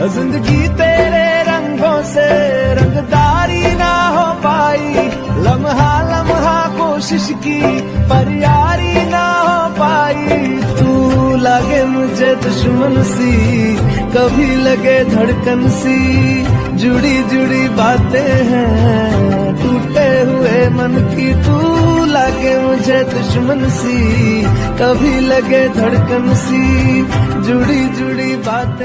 जिंदगी तेरे रंगों से रंगदारी ना हो पाई, लम्हा लम्हा कोशिश की पर यारी ना हो पाई। तू लगे मुझे दुश्मन सी, कभी लगे धड़कन सी, जुड़ी जुड़ी बातें हैं टूटे हुए मन की। तू लगे मुझे दुश्मन सी, कभी लगे धड़कन सी, जुड़ी जुड़ी बातें।